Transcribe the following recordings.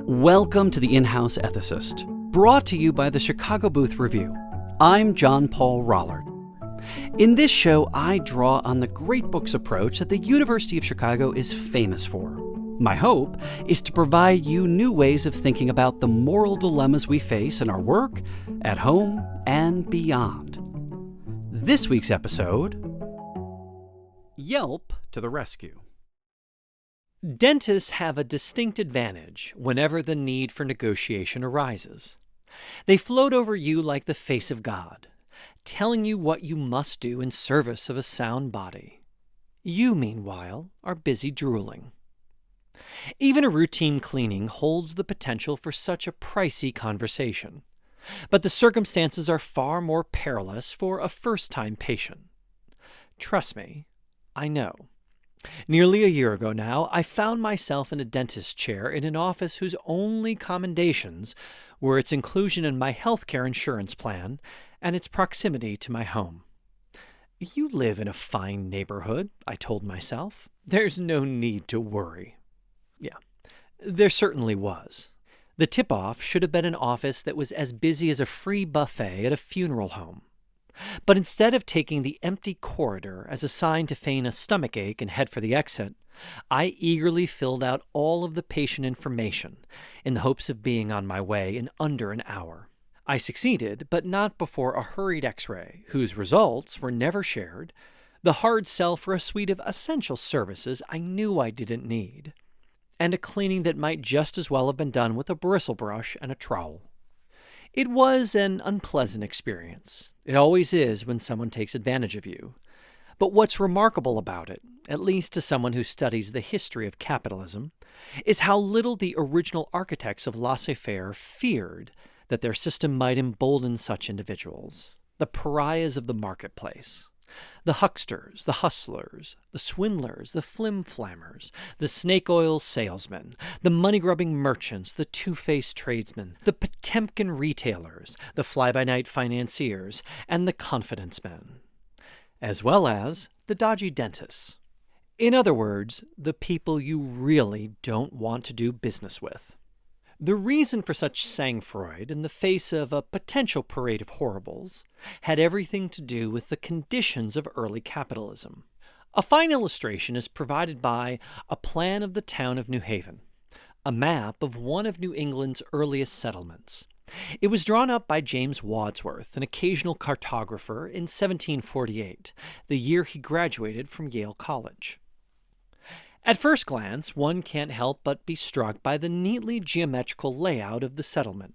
Welcome to the In-House Ethicist, brought to you by the Chicago Booth Review. I'm John Paul Rollard. In this show, I draw on the great books approach that the University of Chicago is famous for. My hope is to provide you new ways of thinking about the moral dilemmas we face in our work, at home, and beyond. This week's episode, Yelp to the rescue. Dentists have a distinct advantage whenever the need for negotiation arises. They float over you like the face of God, telling you what you must do in service of a sound body. You, meanwhile, are busy drooling. Even a routine cleaning holds the potential for such a pricey conversation, but the circumstances are far more perilous for a first-time patient. Trust me, I know. Nearly a year ago now, I found myself in a dentist's chair in an office whose only commendations were its inclusion in my healthcare insurance plan and its proximity to my home. You live in a fine neighborhood, I told myself. There's no need to worry. Yeah, there certainly was. The tip-off should have been an office that was as busy as a free buffet at a funeral home. But instead of taking the empty corridor as a sign to feign a stomachache and head for the exit, I eagerly filled out all of the patient information in the hopes of being on my way in under an hour. I succeeded, but not before a hurried x-ray, whose results were never shared, the hard sell for a suite of essential services I knew I didn't need, and a cleaning that might just as well have been done with a bristle brush and a trowel. It was an unpleasant experience. It always is when someone takes advantage of you. But what's remarkable about it, at least to someone who studies the history of capitalism, is how little the original architects of laissez-faire feared that their system might embolden such individuals, the pariahs of the marketplace. The hucksters, the hustlers, the swindlers, the flim-flammers, the snake oil salesmen, the money-grubbing merchants, the two-faced tradesmen, the Potemkin retailers, the fly-by-night financiers, and the confidence men, as well as the dodgy dentists. In other words, the people you really don't want to do business with. The reason for such sang-froid in the face of a potential parade of horribles had everything to do with the conditions of early capitalism. A fine illustration is provided by a plan of the town of New Haven, a map of one of New England's earliest settlements. It was drawn up by James Wadsworth, an occasional cartographer, in 1748, the year he graduated from Yale College. At first glance, one can't help but be struck by the neatly geometrical layout of the settlement.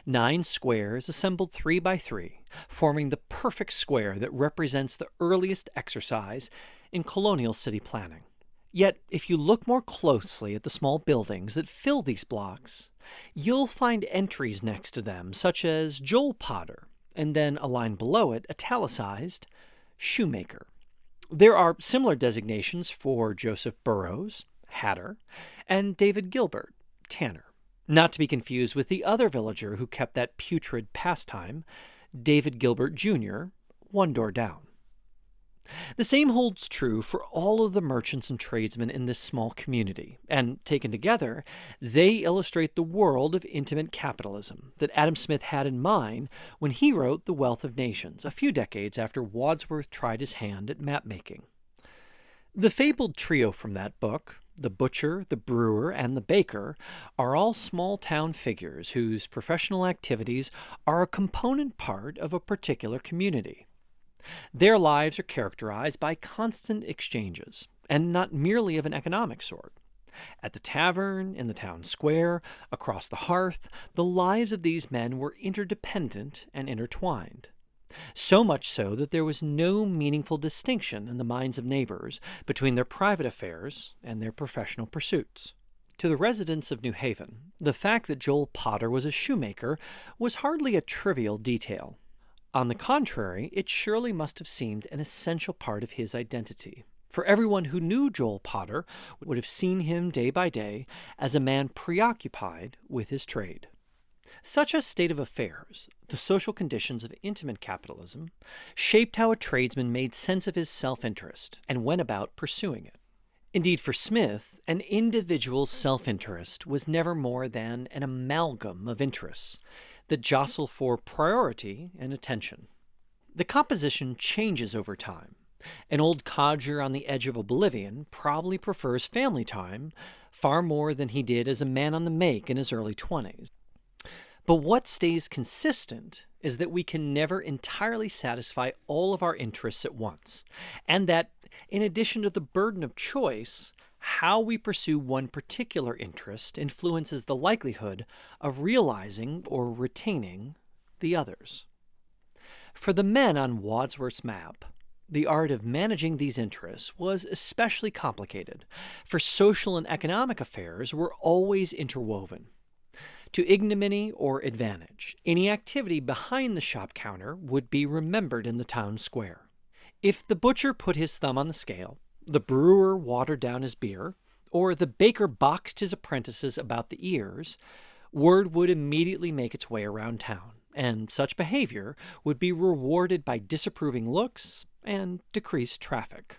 9 squares assembled 3 by 3, forming the perfect square that represents the earliest exercise in colonial city planning. Yet, if you look more closely at the small buildings that fill these blocks, you'll find entries next to them, such as Joel Potter, and then a line below it, italicized, shoemaker. There are similar designations for Joseph Burroughs, hatter, and David Gilbert, tanner, not to be confused with the other villager who kept that putrid pastime, David Gilbert Jr., one door down. The same holds true for all of the merchants and tradesmen in this small community, and taken together, they illustrate the world of intimate capitalism that Adam Smith had in mind when he wrote The Wealth of Nations, a few decades after Wadsworth tried his hand at map-making. The fabled trio from that book, the butcher, the brewer, and the baker, are all small-town figures whose professional activities are a component part of a particular community. Their lives are characterized by constant exchanges, and not merely of an economic sort. At the tavern, in the town square, across the hearth, the lives of these men were interdependent and intertwined. So much so that there was no meaningful distinction in the minds of neighbors between their private affairs and their professional pursuits. To the residents of New Haven, the fact that Joel Potter was a shoemaker was hardly a trivial detail. On the contrary, it surely must have seemed an essential part of his identity, for everyone who knew Joel Potter would have seen him day by day as a man preoccupied with his trade. Such a state of affairs, the social conditions of intimate capitalism, shaped how a tradesman made sense of his self-interest and went about pursuing it. Indeed, for Smith, an individual's self-interest was never more than an amalgam of interests that jostle for priority and attention. The composition changes over time. An old codger on the edge of oblivion probably prefers family time far more than he did as a man on the make in his early 20s. But what stays consistent is that we can never entirely satisfy all of our interests at once, and that, in addition to the burden of choice, how we pursue one particular interest influences the likelihood of realizing or retaining the others. For the men on Wadsworth's map, the art of managing these interests was especially complicated, for social and economic affairs were always interwoven. To ignominy or advantage, any activity behind the shop counter would be remembered in the town square. If the butcher put his thumb on the scale, the brewer watered down his beer, or the baker boxed his apprentices about the ears, word would immediately make its way around town, and such behavior would be rewarded by disapproving looks and decreased traffic.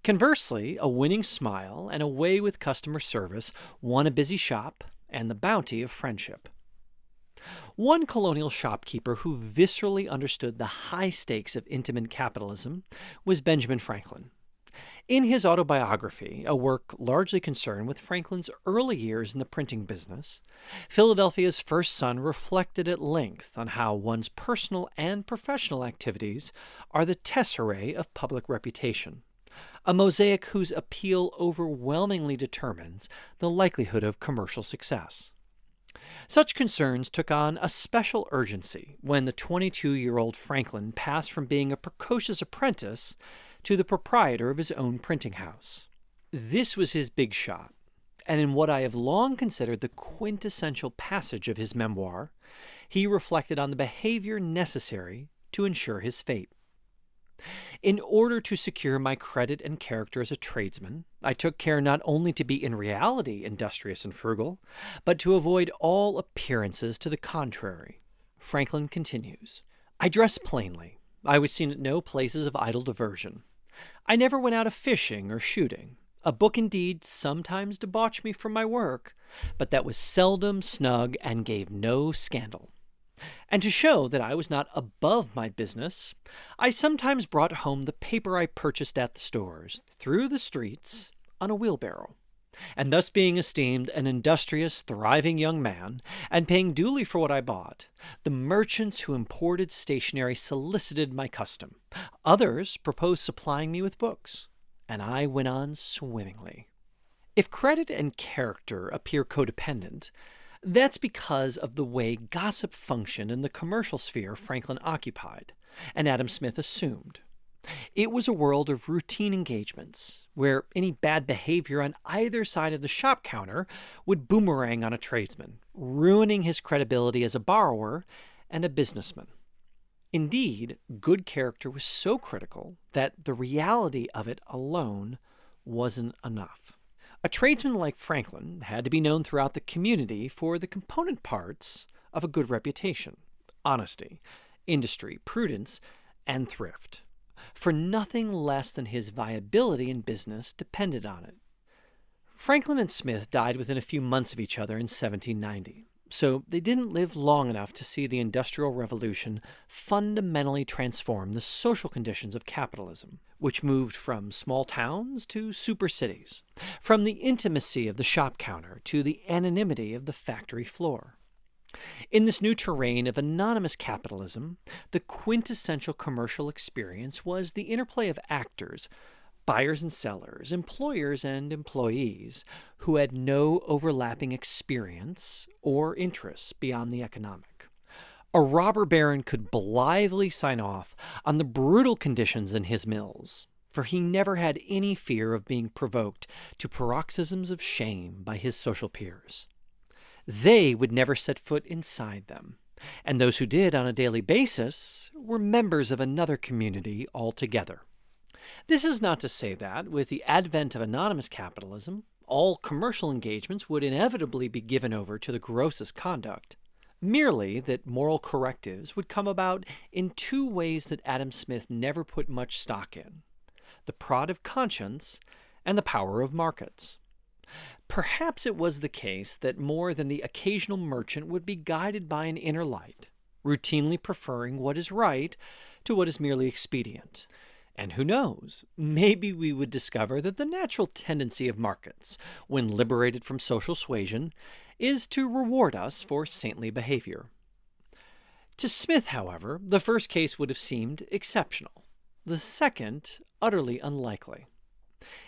Conversely, a winning smile and a way with customer service won a busy shop and the bounty of friendship. One colonial shopkeeper who viscerally understood the high stakes of intimate capitalism was Benjamin Franklin. In his autobiography, a work largely concerned with Franklin's early years in the printing business, Philadelphia's first son reflected at length on how one's personal and professional activities are the tesserae of public reputation, a mosaic whose appeal overwhelmingly determines the likelihood of commercial success. Such concerns took on a special urgency when the 22-year-old Franklin passed from being a precocious apprentice to the proprietor of his own printing house. This was his big shot, and in what I have long considered the quintessential passage of his memoir, he reflected on the behavior necessary to ensure his fate. In order to secure my credit and character as a tradesman, I took care not only to be in reality industrious and frugal, but to avoid all appearances to the contrary. Franklin continues, I dressed plainly. I was seen at no places of idle diversion. I never went out a fishing or shooting. A book indeed sometimes debauched me from my work, but that was seldom snug and gave no scandal. And to show that I was not above my business, I sometimes brought home the paper I purchased at the stores, through the streets, on a wheelbarrow. And thus being esteemed an industrious, thriving young man, and paying duly for what I bought, the merchants who imported stationery solicited my custom. Others proposed supplying me with books, and I went on swimmingly. If credit and character appear codependent, that's because of the way gossip functioned in the commercial sphere Franklin occupied, and Adam Smith assumed. It was a world of routine engagements, where any bad behavior on either side of the shop counter would boomerang on a tradesman, ruining his credibility as a borrower and a businessman. Indeed, good character was so critical that the reality of it alone wasn't enough. A tradesman like Franklin had to be known throughout the community for the component parts of a good reputation: honesty, industry, prudence, and thrift. For nothing less than his viability in business depended on it. Franklin and Smith died within a few months of each other in 1790, so they didn't live long enough to see the Industrial Revolution fundamentally transform the social conditions of capitalism, which moved from small towns to super cities, from the intimacy of the shop counter to the anonymity of the factory floor. In this new terrain of anonymous capitalism, the quintessential commercial experience was the interplay of actors, buyers and sellers, employers and employees, who had no overlapping experience or interests beyond the economic. A robber baron could blithely sign off on the brutal conditions in his mills, for he never had any fear of being provoked to paroxysms of shame by his social peers. They would never set foot inside them, and those who did on a daily basis were members of another community altogether. This is not to say that, with the advent of anonymous capitalism, all commercial engagements would inevitably be given over to the grossest conduct. Merely that moral correctives would come about in two ways that Adam Smith never put much stock in: the prod of conscience and the power of markets. Perhaps it was the case that more than the occasional merchant would be guided by an inner light, routinely preferring what is right to what is merely expedient. And who knows, maybe we would discover that the natural tendency of markets, when liberated from social suasion, is to reward us for saintly behavior. To Smith, however, the first case would have seemed exceptional, the second utterly unlikely.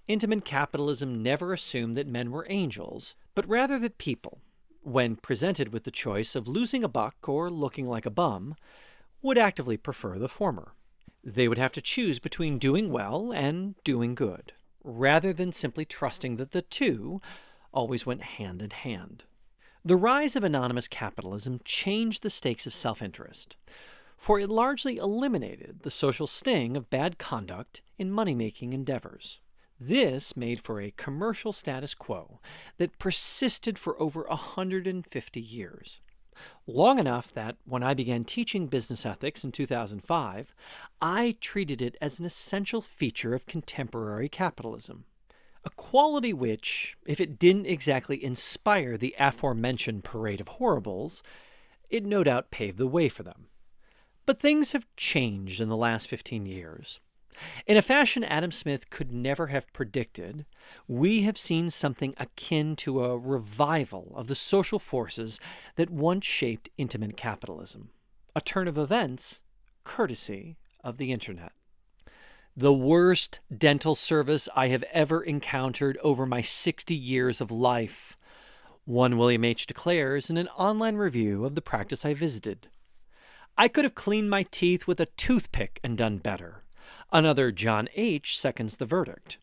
Intimate capitalism never assumed that men were angels, but rather that people, when presented with the choice of losing a buck or looking like a bum, would actively prefer the former. They would have to choose between doing well and doing good, rather than simply trusting that the two always went hand in hand. The rise of anonymous capitalism changed the stakes of self-interest, for it largely eliminated the social sting of bad conduct in money-making endeavors. This made for a commercial status quo that persisted for over 150 years. Long enough that when I began teaching business ethics in 2005, I treated it as an essential feature of contemporary capitalism. A quality which, if it didn't exactly inspire the aforementioned parade of horribles, it no doubt paved the way for them. But things have changed in the last 15 years. In a fashion Adam Smith could never have predicted, we have seen something akin to a revival of the social forces that once shaped intimate capitalism, a turn of events courtesy of the Internet. The worst dental service I have ever encountered over my 60 years of life, one William H. declares in an online review of the practice I visited. I could have cleaned my teeth with a toothpick and done better. Another John H. seconds the verdict.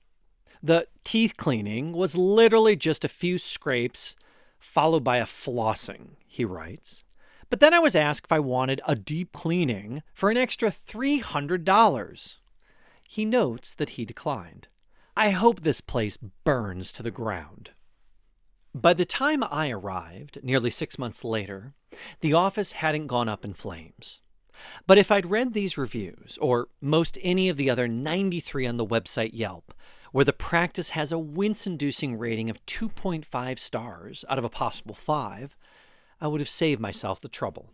The teeth cleaning was literally just a few scrapes, followed by a flossing, he writes. But then I was asked if I wanted a deep cleaning for an extra $300. He notes that he declined. I hope this place burns to the ground. By the time I arrived, nearly 6 months later, the office hadn't gone up in flames. But if I'd read these reviews, or most any of the other 93 on the website Yelp, where the practice has a wince-inducing rating of 2.5 stars out of a possible 5, I would have saved myself the trouble.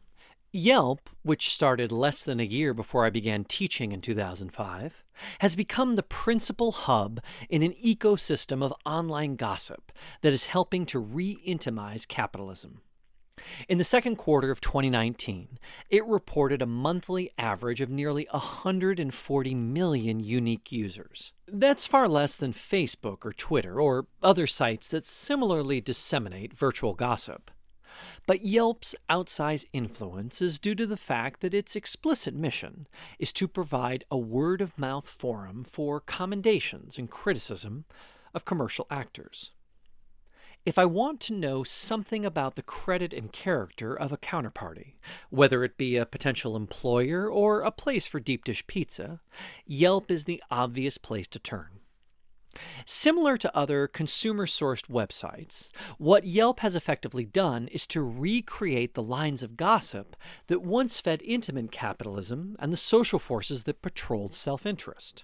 Yelp, which started less than a year before I began teaching in 2005, has become the principal hub in an ecosystem of online gossip that is helping to re-intimize capitalism. In the second quarter of 2019, it reported a monthly average of nearly 140 million unique users. That's far less than Facebook or Twitter or other sites that similarly disseminate virtual gossip. But Yelp's outsized influence is due to the fact that its explicit mission is to provide a word-of-mouth forum for commendations and criticism of commercial actors. If I want to know something about the credit and character of a counterparty, whether it be a potential employer or a place for deep dish pizza, Yelp is the obvious place to turn. Similar to other consumer-sourced websites, what Yelp has effectively done is to recreate the lines of gossip that once fed intimate capitalism and the social forces that patrolled self-interest.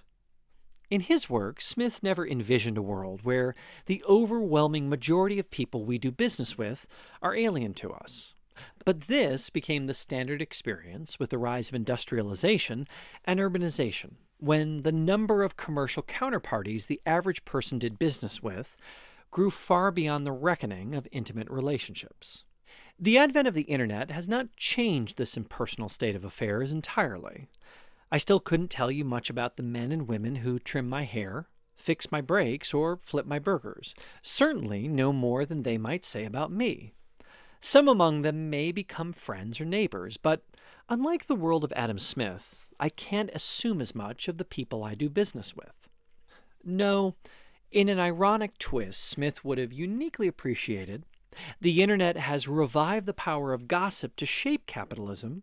In his work, Smith never envisioned a world where the overwhelming majority of people we do business with are alien to us. But this became the standard experience with the rise of industrialization and urbanization, when the number of commercial counterparties the average person did business with grew far beyond the reckoning of intimate relationships. The advent of the Internet has not changed this impersonal state of affairs entirely. I still couldn't tell you much about the men and women who trim my hair, fix my brakes, or flip my burgers. Certainly no more than they might say about me. Some among them may become friends or neighbors, but unlike the world of Adam Smith, I can't assume as much of the people I do business with. No, in an ironic twist Smith would have uniquely appreciated, the Internet has revived the power of gossip to shape capitalism,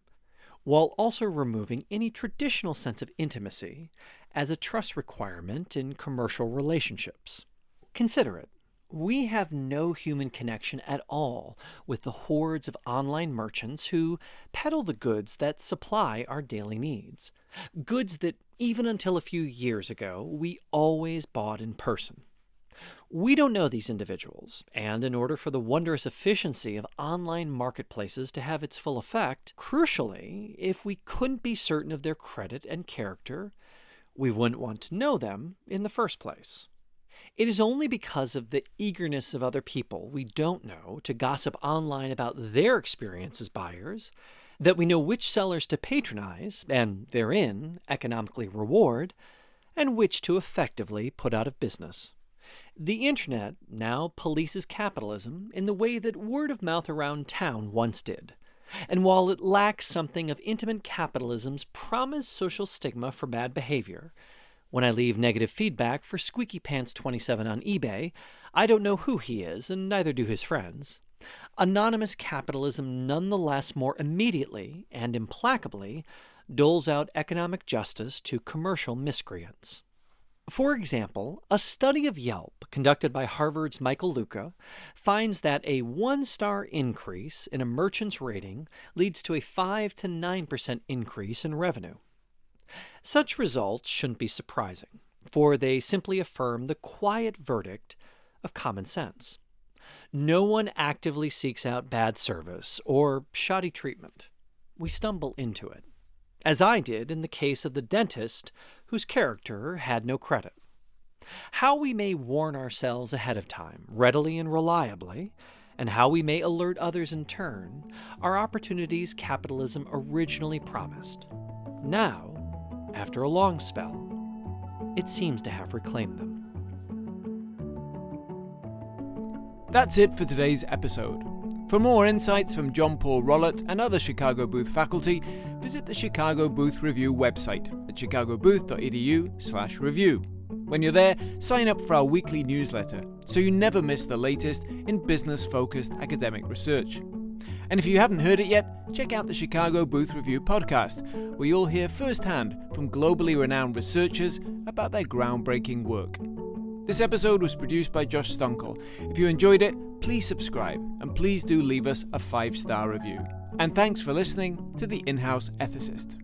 while also removing any traditional sense of intimacy as a trust requirement in commercial relationships. Consider it. We have no human connection at all with the hordes of online merchants who peddle the goods that supply our daily needs. Goods that, even until a few years ago, we always bought in person. We don't know these individuals, and in order for the wondrous efficiency of online marketplaces to have its full effect, crucially, if we couldn't be certain of their credit and character, we wouldn't want to know them in the first place. It is only because of the eagerness of other people we don't know to gossip online about their experience as buyers that we know which sellers to patronize and therein economically reward, and which to effectively put out of business. The internet now polices capitalism in the way that word of mouth around town once did. And while it lacks something of intimate capitalism's promised social stigma for bad behavior, when I leave negative feedback for Squeaky Pants 27 on eBay, I don't know who he is, and neither do his friends. Anonymous capitalism nonetheless more immediately and implacably doles out economic justice to commercial miscreants. For example, a study of Yelp conducted by Harvard's Michael Luca finds that a 1-star increase in a merchant's rating leads to a 5 to 9% increase in revenue. Such results shouldn't be surprising, for they simply affirm the quiet verdict of common sense. No one actively seeks out bad service or shoddy treatment. We stumble into it, as I did in the case of the dentist whose character had no credit. How we may warn ourselves ahead of time, readily and reliably, and how we may alert others in turn, are opportunities capitalism originally promised. Now, after a long spell, it seems to have reclaimed them. That's it for today's episode. For more insights from John Paul Rollett and other Chicago Booth faculty, visit the Chicago Booth Review website at chicagobooth.edu/review. When you're there, sign up for our weekly newsletter so you never miss the latest in business-focused academic research. And if you haven't heard it yet, check out the Chicago Booth Review podcast, where you'll hear firsthand from globally renowned researchers about their groundbreaking work. This episode was produced by Josh Stunkel. If you enjoyed it, please subscribe and please do leave us a 5-star review. And thanks for listening to The In-House Ethicist.